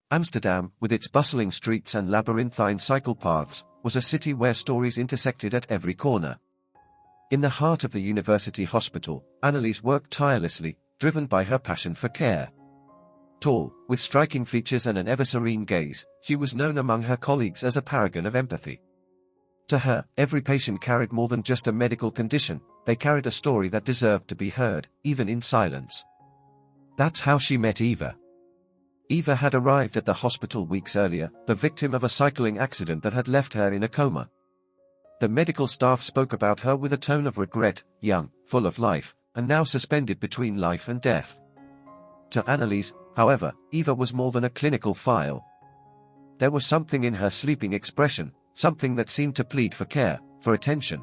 Amsterdam, with its bustling streets and labyrinthine cycle paths, was a city where stories intersected at every corner. In the heart of the university hospital, Annelies worked tirelessly, driven by her passion for care. Tall, with striking features and an ever-serene gaze, she was known among her colleagues as a paragon of empathy. To her, every patient carried more than just a medical condition, they carried a story that deserved to be heard, even in silence. That's how she met Eva. Eva had arrived at the hospital weeks earlier, the victim of a cycling accident that had left her in a coma. The medical staff spoke about her with a tone of regret, young, full of life, and now suspended between life and death. To Annelies, however, Eva was more than a clinical file. There was something in her sleeping expression, something that seemed to plead for care, for attention.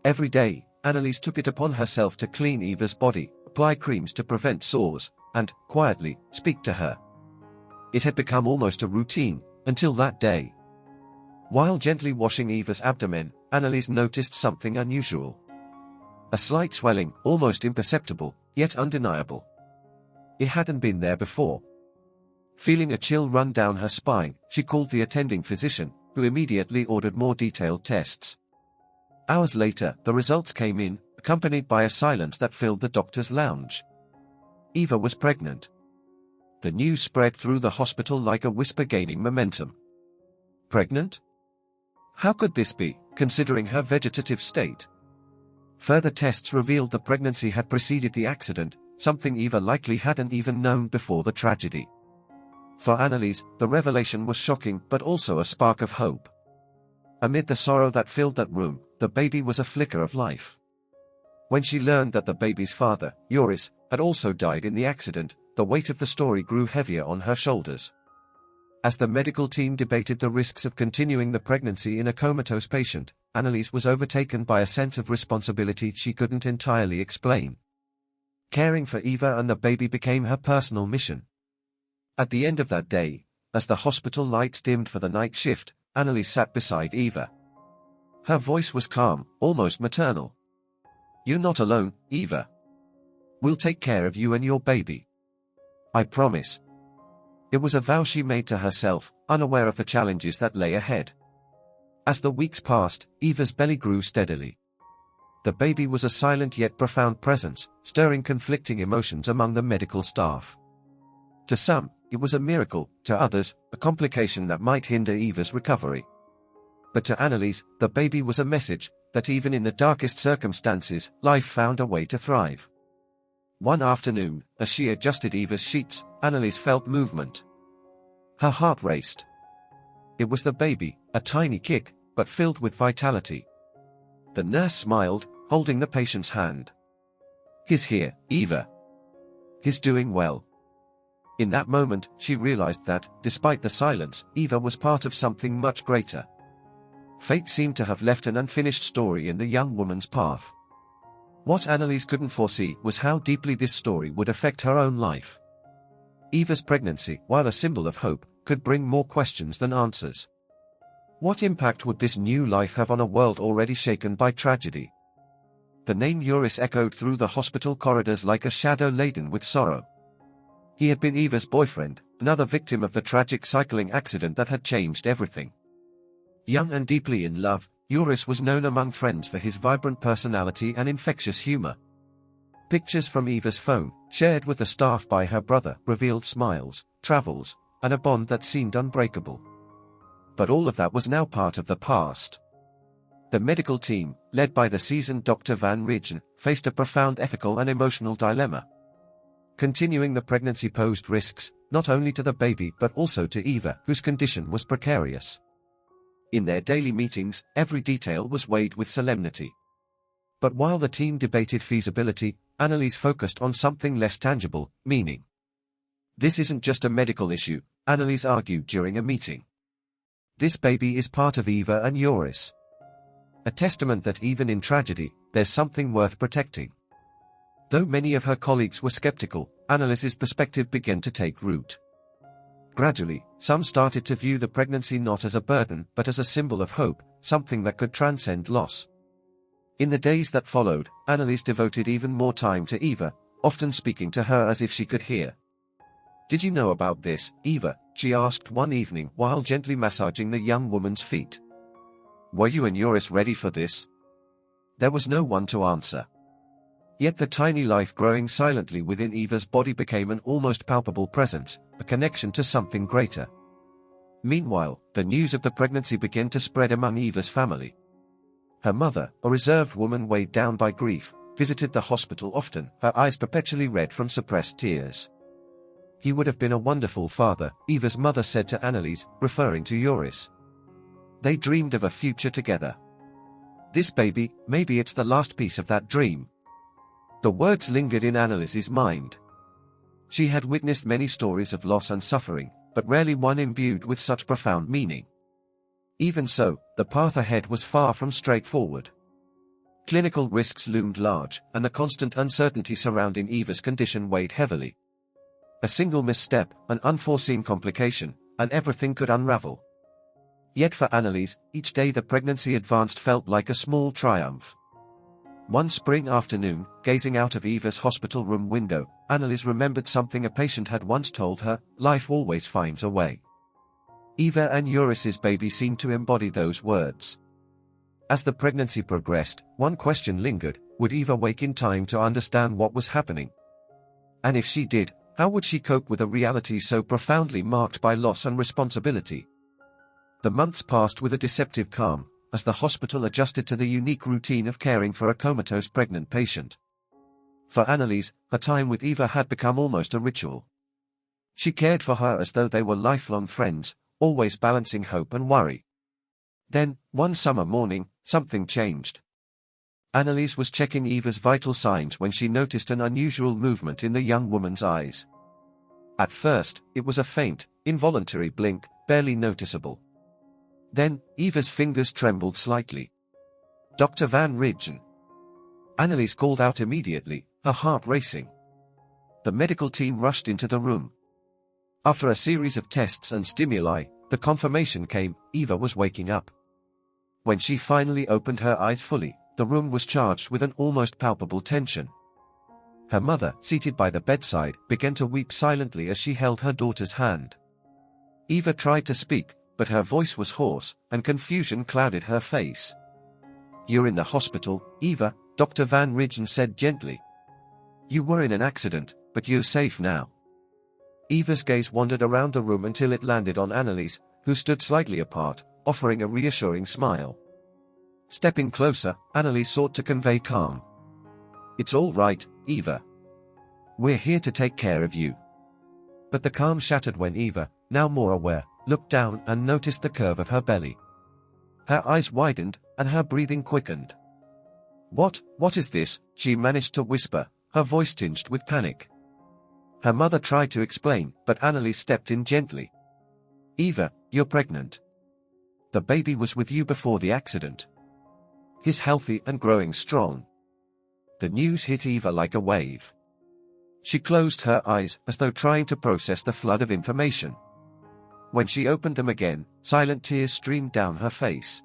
Every day, Annelies took it upon herself to clean Eva's body, apply creams to prevent sores, and, quietly, speak to her. It had become almost a routine, until that day. While gently washing Eva's abdomen, Annelies noticed something unusual. A slight swelling, almost imperceptible, yet undeniable. It hadn't been there before. Feeling a chill run down her spine, she called the attending physician, who immediately ordered more detailed tests. Hours later, the results came in, accompanied by a silence that filled the doctor's lounge. Eva was pregnant. The news spread through the hospital like a whisper gaining momentum. Pregnant? How could this be, considering her vegetative state? Further tests revealed the pregnancy had preceded the accident, something Eva likely hadn't even known before the tragedy. For Annelies, the revelation was shocking but also a spark of hope. Amid the sorrow that filled that room, the baby was a flicker of life. When she learned that the baby's father, Joris, had also died in the accident, the weight of the story grew heavier on her shoulders. As the medical team debated the risks of continuing the pregnancy in a comatose patient, Annelies was overtaken by a sense of responsibility she couldn't entirely explain. Caring for Eva and the baby became her personal mission. At the end of that day, as the hospital lights dimmed for the night shift, Annelies sat beside Eva. Her voice was calm, almost maternal. "You're not alone, Eva. We'll take care of you and your baby. I promise." It was a vow she made to herself, unaware of the challenges that lay ahead. As the weeks passed, Eva's belly grew steadily. The baby was a silent yet profound presence, stirring conflicting emotions among the medical staff. To some, it was a miracle, to others, a complication that might hinder Eva's recovery. But to Annelies, the baby was a message that even in the darkest circumstances, life found a way to thrive. One afternoon, as she adjusted Eva's sheets, Annelies felt movement. Her heart raced. It was the baby, a tiny kick, but filled with vitality. The nurse smiled, holding the patient's hand. "He's here, Eva. He's doing well." In that moment, she realized that, despite the silence, Eva was part of something much greater. Fate seemed to have left an unfinished story in the young woman's path. What Annelies couldn't foresee was how deeply this story would affect her own life. Eva's pregnancy, while a symbol of hope, could bring more questions than answers. What impact would this new life have on a world already shaken by tragedy? The name Joris echoed through the hospital corridors like a shadow laden with sorrow. He had been Eva's boyfriend, another victim of the tragic cycling accident that had changed everything. Young and deeply in love, Joris was known among friends for his vibrant personality and infectious humor. Pictures from Eva's phone, shared with the staff by her brother, revealed smiles, travels, and a bond that seemed unbreakable. But all of that was now part of the past. The medical team, led by the seasoned Dr. Van Ridgen, faced a profound ethical and emotional dilemma. Continuing the pregnancy posed risks, not only to the baby but also to Eva, whose condition was precarious. In their daily meetings, every detail was weighed with solemnity. But while the team debated feasibility, Annelies focused on something less tangible, meaning. "This isn't just a medical issue," Annelies argued during a meeting. "This baby is part of Eva and Joris. A testament that even in tragedy, there's something worth protecting." Though many of her colleagues were skeptical, Annelies's perspective began to take root. Gradually, some started to view the pregnancy not as a burden but as a symbol of hope, something that could transcend loss. In the days that followed, Annelies devoted even more time to Eva, often speaking to her as if she could hear. Did you know about this, Eva? She asked one evening while gently massaging the young woman's feet. Were you and Joris ready for this? There was no one to answer. Yet the tiny life growing silently within Eva's body became an almost palpable presence, a connection to something greater. Meanwhile, the news of the pregnancy began to spread among Eva's family. Her mother, a reserved woman weighed down by grief, visited the hospital often, her eyes perpetually red from suppressed tears. He would have been a wonderful father, Eva's mother said to Annelies, referring to Joris. They dreamed of a future together. This baby, maybe it's the last piece of that dream. The words lingered in Annelies's mind. She had witnessed many stories of loss and suffering, but rarely one imbued with such profound meaning. Even so, the path ahead was far from straightforward. Clinical risks loomed large, and the constant uncertainty surrounding Eva's condition weighed heavily. A single misstep, an unforeseen complication, and everything could unravel. Yet for Annelies, each day the pregnancy advanced felt like a small triumph. One spring afternoon, gazing out of Eva's hospital room window, Annelies remembered something a patient had once told her: life always finds a way. Eva and Joris's baby seemed to embody those words. As the pregnancy progressed, one question lingered: would Eva wake in time to understand what was happening? And if she did, how would she cope with a reality so profoundly marked by loss and responsibility? The months passed with a deceptive calm, as the hospital adjusted to the unique routine of caring for a comatose pregnant patient. For Annelies, her time with Eva had become almost a ritual. She cared for her as though they were lifelong friends, always balancing hope and worry. Then, one summer morning, something changed. Annelies was checking Eva's vital signs when she noticed an unusual movement in the young woman's eyes. At first, it was a faint, involuntary blink, barely noticeable. Then, Eva's fingers trembled slightly. Dr. Van Ridgen. Annelies called out immediately, her heart racing. The medical team rushed into the room. After a series of tests and stimuli, the confirmation came: Eva was waking up. When she finally opened her eyes fully, the room was charged with an almost palpable tension. Her mother, seated by the bedside, began to weep silently as she held her daughter's hand. Eva tried to speak, but her voice was hoarse, and confusion clouded her face. You're in the hospital, Eva, Dr. Van Ridgen said gently. You were in an accident, but you're safe now. Eva's gaze wandered around the room until it landed on Annelies, who stood slightly apart, offering a reassuring smile. Stepping closer, Annelies sought to convey calm. It's all right, Eva. We're here to take care of you. But the calm shattered when Eva, now more aware, looked down and noticed the curve of her belly. Her eyes widened, and her breathing quickened. What is this? She managed to whisper, her voice tinged with panic. Her mother tried to explain, but Annelies stepped in gently. Eva, you're pregnant. The baby was with you before the accident. He's healthy and growing strong. The news hit Eva like a wave. She closed her eyes as though trying to process the flood of information. When she opened them again, silent tears streamed down her face.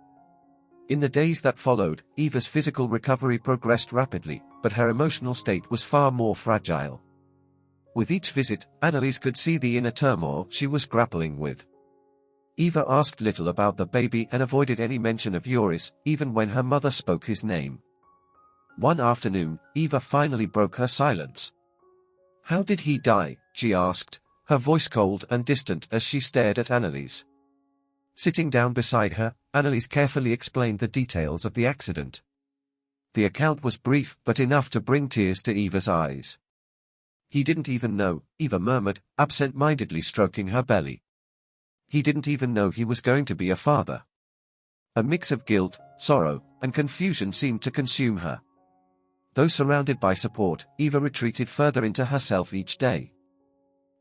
In the days that followed, Eva's physical recovery progressed rapidly, but her emotional state was far more fragile. With each visit, Annelies could see the inner turmoil she was grappling with. Eva asked little about the baby and avoided any mention of Joris, even when her mother spoke his name. One afternoon, Eva finally broke her silence. How did he die? She asked, her voice cold and distant as she stared at Annelies. Sitting down beside her, Annelies carefully explained the details of the accident. The account was brief but enough to bring tears to Eva's eyes. He didn't even know, Eva murmured, absent-mindedly stroking her belly. He didn't even know he was going to be a father. A mix of guilt, sorrow, and confusion seemed to consume her. Though surrounded by support, Eva retreated further into herself each day.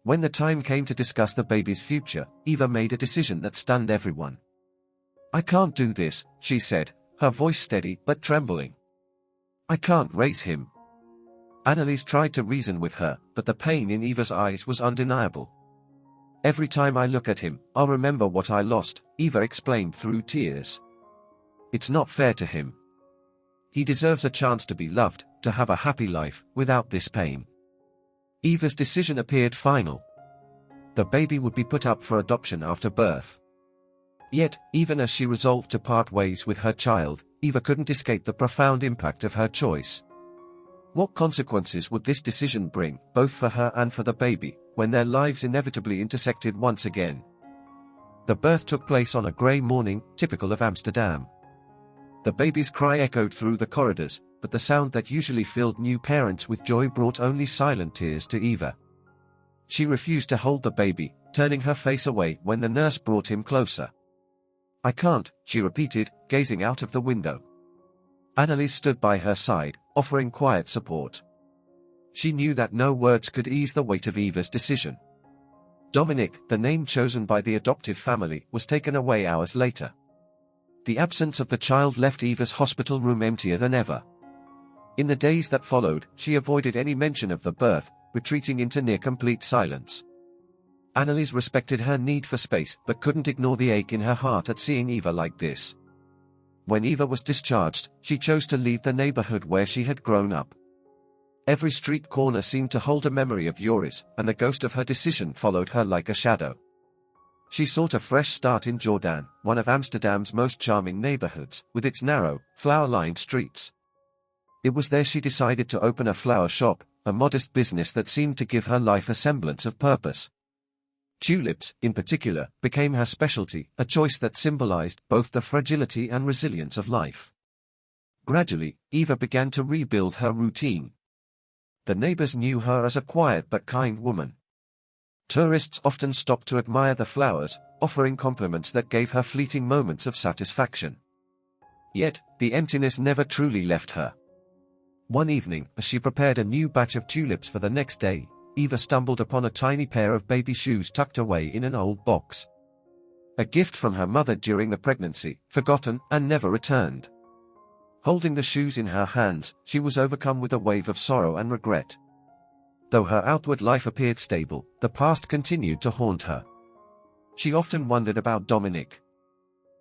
When the time came to discuss the baby's future, Eva made a decision that stunned everyone. I can't do this, she said, her voice steady but trembling. I can't raise him. Annelies tried to reason with her, but the pain in Eva's eyes was undeniable. Every time I look at him, I'll remember what I lost, Eva explained through tears. It's not fair to him. He deserves a chance to be loved, to have a happy life, without this pain. Eva's decision appeared final. The baby would be put up for adoption after birth. Yet, even as she resolved to part ways with her child, Eva couldn't escape the profound impact of her choice. What consequences would this decision bring, both for her and for the baby, when their lives inevitably intersected once again? The birth took place on a grey morning, typical of Amsterdam. The baby's cry echoed through the corridors, but the sound that usually filled new parents with joy brought only silent tears to Eva. She refused to hold the baby, turning her face away when the nurse brought him closer. "I can't," she repeated, gazing out of the window. Annelies stood by her side, offering quiet support. She knew that no words could ease the weight of Eva's decision. Dominic, the name chosen by the adoptive family, was taken away hours later. The absence of the child left Eva's hospital room emptier than ever. In the days that followed, she avoided any mention of the birth, retreating into near-complete silence. Annelies respected her need for space but couldn't ignore the ache in her heart at seeing Eva like this. When Eva was discharged, she chose to leave the neighbourhood where she had grown up. Every street corner seemed to hold a memory of Joris, and the ghost of her decision followed her like a shadow. She sought a fresh start in Jordaan, one of Amsterdam's most charming neighbourhoods, with its narrow, flower-lined streets. It was there she decided to open a flower shop, a modest business that seemed to give her life a semblance of purpose. Tulips, in particular, became her specialty, a choice that symbolized both the fragility and resilience of life. Gradually, Eva began to rebuild her routine. The neighbors knew her as a quiet but kind woman. Tourists often stopped to admire the flowers, offering compliments that gave her fleeting moments of satisfaction. Yet, the emptiness never truly left her. One evening, as she prepared a new batch of tulips for the next day, Eva stumbled upon a tiny pair of baby shoes tucked away in an old box. A gift from her mother during the pregnancy, forgotten and never returned. Holding the shoes in her hands, she was overcome with a wave of sorrow and regret. Though her outward life appeared stable, the past continued to haunt her. She often wondered about Dominic.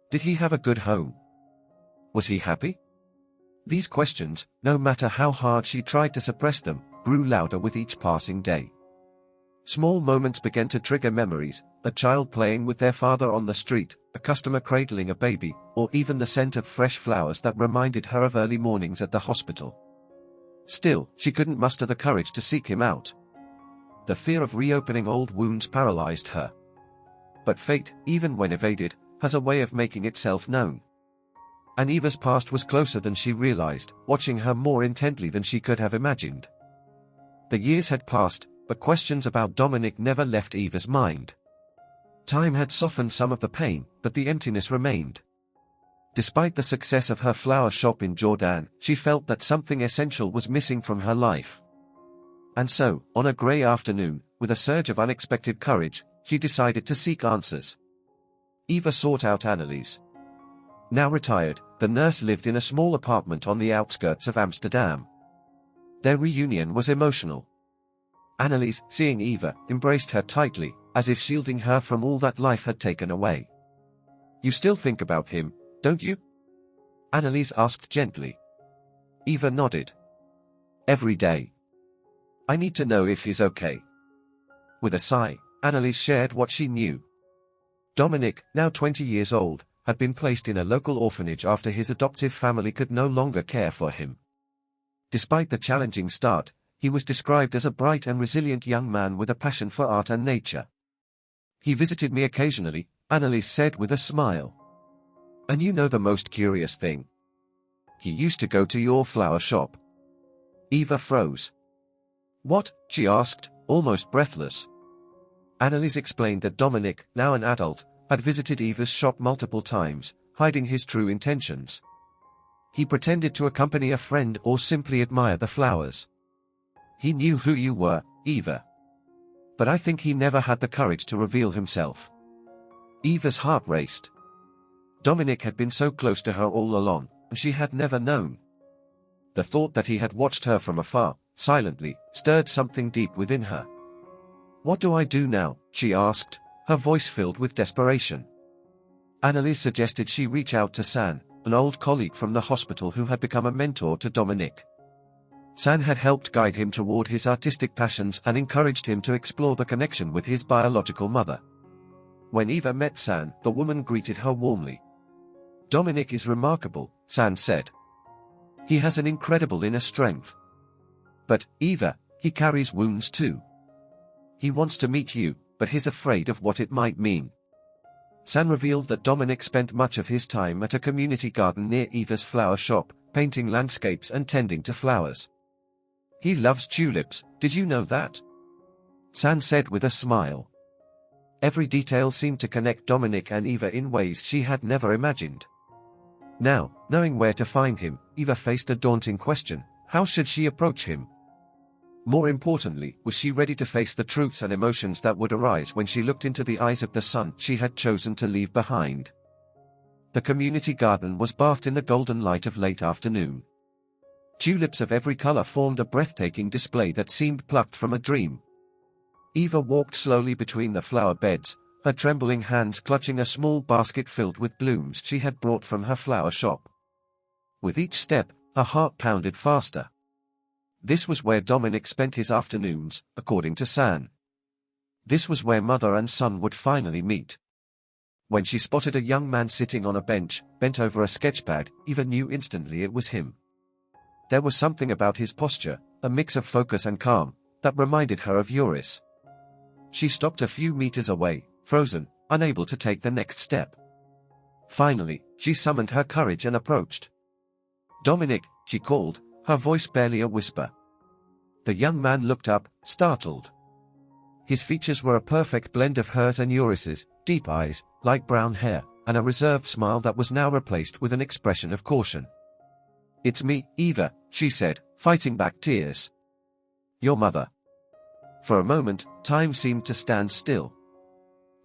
Did he have a good home? Was he happy? These questions, no matter how hard she tried to suppress them, grew louder with each passing day. Small moments began to trigger memories, a child playing with their father on the street, a customer cradling a baby, or even the scent of fresh flowers that reminded her of early mornings at the hospital. Still, she couldn't muster the courage to seek him out. The fear of reopening old wounds paralyzed her. But fate, even when evaded, has a way of making itself known. And Eva's past was closer than she realized, watching her more intently than she could have imagined. The years had passed, but questions about Dominic never left Eva's mind. Time had softened some of the pain, but the emptiness remained. Despite the success of her flower shop in Jordaan, she felt that something essential was missing from her life. And so, on a grey afternoon, with a surge of unexpected courage, she decided to seek answers. Eva sought out Annelies. Now retired, the nurse lived in a small apartment on the outskirts of Amsterdam. Their reunion was emotional. Annelies, seeing Eva, embraced her tightly, as if shielding her from all that life had taken away. "You still think about him, don't you?" Annelies asked gently. Eva nodded. "Every day. I need to know if he's okay." With a sigh, Annelies shared what she knew. Dominic, now 20 years old, had been placed in a local orphanage after his adoptive family could no longer care for him. Despite the challenging start, he was described as a bright and resilient young man with a passion for art and nature. "He visited me occasionally," Annelies said with a smile. "And you know the most curious thing? He used to go to your flower shop." Eva froze. "What?" she asked, almost breathless. Annelies explained that Dominic, now an adult, had visited Eva's shop multiple times, hiding his true intentions. He pretended to accompany a friend or simply admire the flowers. "He knew who you were, Eva. But I think he never had the courage to reveal himself." Eva's heart raced. Dominic had been so close to her all along, and she had never known. The thought that he had watched her from afar, silently, stirred something deep within her. "What do I do now?" she asked, her voice filled with desperation. Annelies suggested she reach out to San, an old colleague from the hospital who had become a mentor to Dominic. San had helped guide him toward his artistic passions and encouraged him to explore the connection with his biological mother. When Eva met San, the woman greeted her warmly. "Dominic is remarkable," San said. "He has an incredible inner strength. But, Eva, he carries wounds too. He wants to meet you, but he's afraid of what it might mean." San revealed that Dominic spent much of his time at a community garden near Eva's flower shop, painting landscapes and tending to flowers. "He loves tulips, did you know that?" San said with a smile. Every detail seemed to connect Dominic and Eva in ways she had never imagined. Now, knowing where to find him, Eva faced a daunting question: how should she approach him? More importantly, was she ready to face the truths and emotions that would arise when she looked into the eyes of the son she had chosen to leave behind? The community garden was bathed in the golden light of late afternoon. Tulips of every color formed a breathtaking display that seemed plucked from a dream. Eva walked slowly between the flower beds, her trembling hands clutching a small basket filled with blooms she had brought from her flower shop. With each step, her heart pounded faster. This was where Dominic spent his afternoons, according to San. This was where mother and son would finally meet. When she spotted a young man sitting on a bench, bent over a sketchpad, Eva knew instantly it was him. There was something about his posture, a mix of focus and calm, that reminded her of Uris. She stopped a few meters away, frozen, unable to take the next step. Finally, she summoned her courage and approached. "Dominic," she called, her voice barely a whisper. The young man looked up, startled. His features were a perfect blend of hers and Uris's, deep eyes, light brown hair, and a reserved smile that was now replaced with an expression of caution. "It's me, Eva," she said, fighting back tears. "Your mother." For a moment, time seemed to stand still.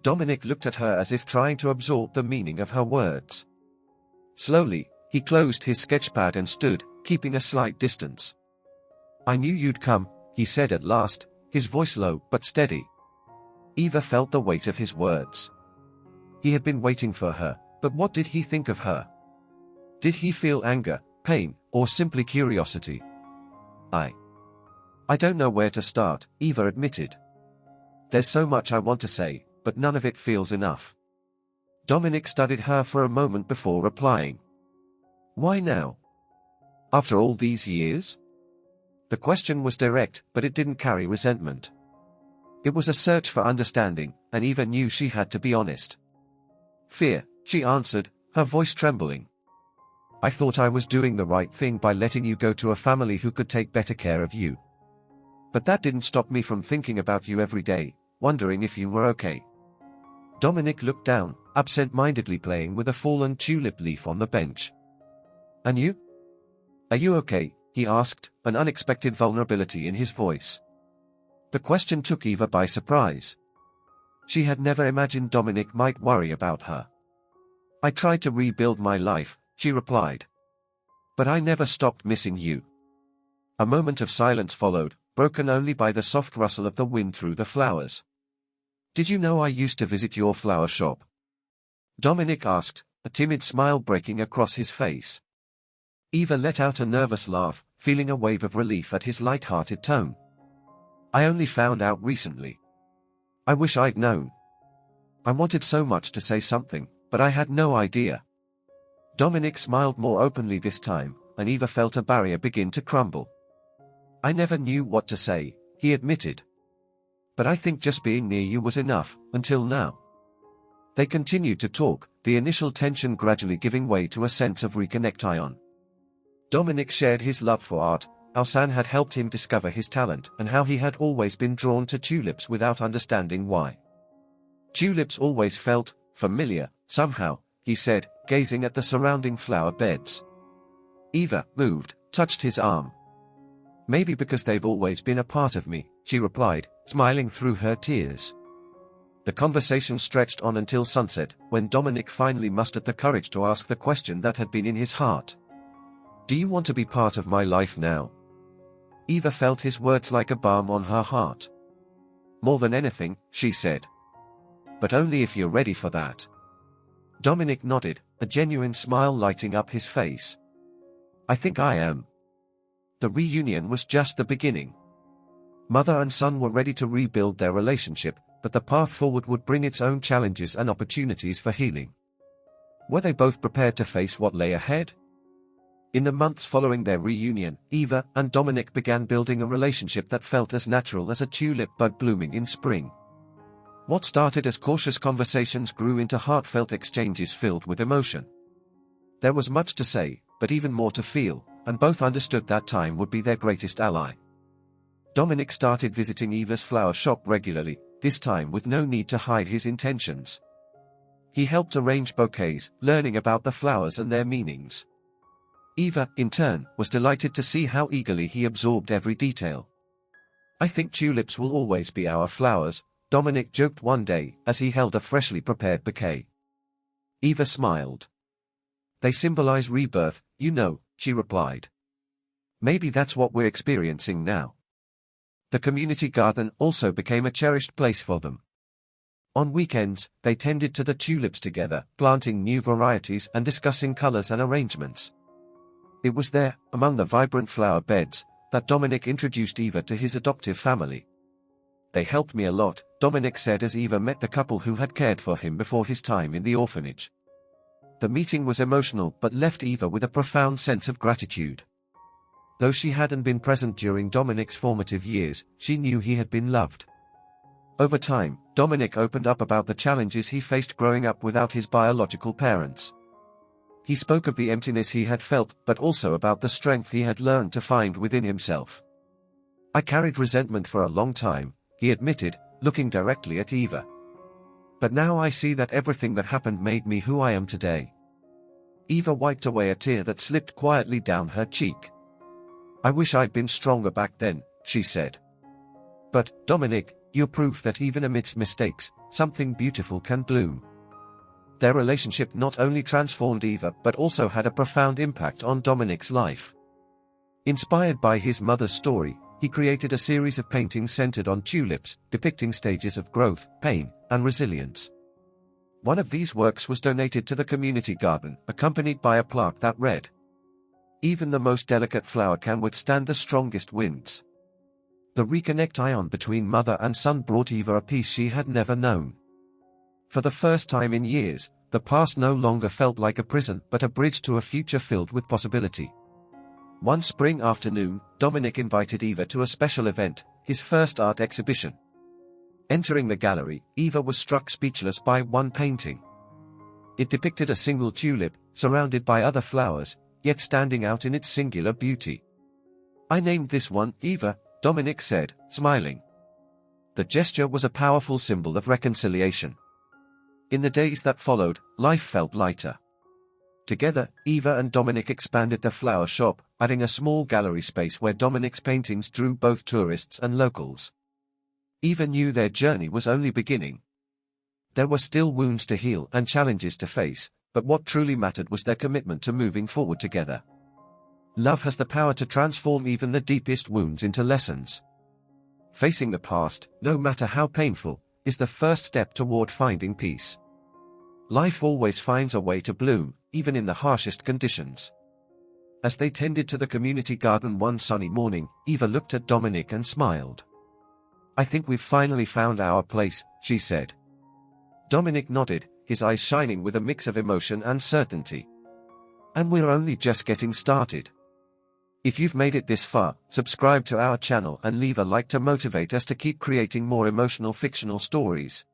Dominic looked at her as if trying to absorb the meaning of her words. Slowly, he closed his sketchpad and stood, keeping a slight distance. "I knew you'd come," he said at last, his voice low but steady. Eva felt the weight of his words. He had been waiting for her, but what did he think of her? Did he feel anger, pain, or simply curiosity? I don't know where to start," Eva admitted. "There's so much I want to say, but none of it feels enough." Dominic studied her for a moment before replying. "Why now? After all these years?" The question was direct, but it didn't carry resentment. It was a search for understanding, and Eva knew she had to be honest. "Fear," she answered, her voice trembling. "I thought I was doing the right thing by letting you go to a family who could take better care of you. But that didn't stop me from thinking about you every day, wondering if you were okay." Dominic looked down, absent-mindedly playing with a fallen tulip leaf on the bench. "And you? Are you okay?" he asked, an unexpected vulnerability in his voice. The question took Eva by surprise. She had never imagined Dominic might worry about her. "I tried to rebuild my life," she replied. "But I never stopped missing you." A moment of silence followed, broken only by the soft rustle of the wind through the flowers. "Did you know I used to visit your flower shop?" Dominic asked, a timid smile breaking across his face. Eva let out a nervous laugh, feeling a wave of relief at his light-hearted tone. "I only found out recently. I wish I'd known. I wanted so much to say something, but I had no idea." Dominic smiled more openly this time, and Eva felt a barrier begin to crumble. "I never knew what to say," he admitted. "But I think just being near you was enough, until now." They continued to talk, the initial tension gradually giving way to a sense of reconnection. Dominic shared his love for art, how San had helped him discover his talent, and how he had always been drawn to tulips without understanding why. "Tulips always felt familiar, somehow," he said, gazing at the surrounding flower beds. Eva, moved, touched his arm. "Maybe because they've always been a part of me," she replied, smiling through her tears. The conversation stretched on until sunset, when Dominic finally mustered the courage to ask the question that had been in his heart. "Do you want to be part of my life now?" Eva felt his words like a balm on her heart. "More than anything," she said. "But only if you're ready for that." Dominic nodded, a genuine smile lighting up his face. "I think I am." The reunion was just the beginning. Mother and son were ready to rebuild their relationship, but the path forward would bring its own challenges and opportunities for healing. Were they both prepared to face what lay ahead? In the months following their reunion, Eva and Dominic began building a relationship that felt as natural as a tulip bud blooming in spring. What started as cautious conversations grew into heartfelt exchanges filled with emotion. There was much to say, but even more to feel, and both understood that time would be their greatest ally. Dominic started visiting Eva's flower shop regularly, this time with no need to hide his intentions. He helped arrange bouquets, learning about the flowers and their meanings. Eva, in turn, was delighted to see how eagerly he absorbed every detail. "I think tulips will always be our flowers," Dominic joked one day as he held a freshly prepared bouquet. Eva smiled. "They symbolize rebirth, you know," she replied. "Maybe that's what we're experiencing now." The community garden also became a cherished place for them. On weekends, they tended to the tulips together, planting new varieties and discussing colors and arrangements. It was there, among the vibrant flower beds, that Dominic introduced Eva to his adoptive family. "They helped me a lot," Dominic said as Eva met the couple who had cared for him before his time in the orphanage. The meeting was emotional but left Eva with a profound sense of gratitude. Though she hadn't been present during Dominic's formative years, she knew he had been loved. Over time, Dominic opened up about the challenges he faced growing up without his biological parents. He spoke of the emptiness he had felt, but also about the strength he had learned to find within himself. "I carried resentment for a long time," he admitted, looking directly at Eva. "But now I see that everything that happened made me who I am today." Eva wiped away a tear that slipped quietly down her cheek. "I wish I'd been stronger back then," she said. "But, Dominic, you're proof that even amidst mistakes, something beautiful can bloom." Their relationship not only transformed Eva but also had a profound impact on Dominic's life. Inspired by his mother's story, he created a series of paintings centered on tulips, depicting stages of growth, pain, and resilience. One of these works was donated to the community garden, accompanied by a plaque that read, "Even the most delicate flower can withstand the strongest winds." The reconnection between mother and son brought Eva a peace she had never known. For the first time in years, the past no longer felt like a prison but a bridge to a future filled with possibility. One spring afternoon, Dominic invited Eva to a special event, his first art exhibition. Entering the gallery, Eva was struck speechless by one painting. It depicted a single tulip, surrounded by other flowers, yet standing out in its singular beauty. "I named this one Eva," Dominic said, smiling. The gesture was a powerful symbol of reconciliation. In the days that followed, life felt lighter. Together, Eva and Dominic expanded the flower shop, adding a small gallery space where Dominic's paintings drew both tourists and locals. Eva knew their journey was only beginning. There were still wounds to heal and challenges to face, but what truly mattered was their commitment to moving forward together. Love has the power to transform even the deepest wounds into lessons. Facing the past, no matter how painful, is the first step toward finding peace. Life always finds a way to bloom, even in the harshest conditions. As they tended to the community garden one sunny morning, Eva looked at Dominic and smiled. "I think we've finally found our place," she said. Dominic nodded, his eyes shining with a mix of emotion and certainty. "And we're only just getting started." If you've made it this far, subscribe to our channel and leave a like to motivate us to keep creating more emotional fictional stories.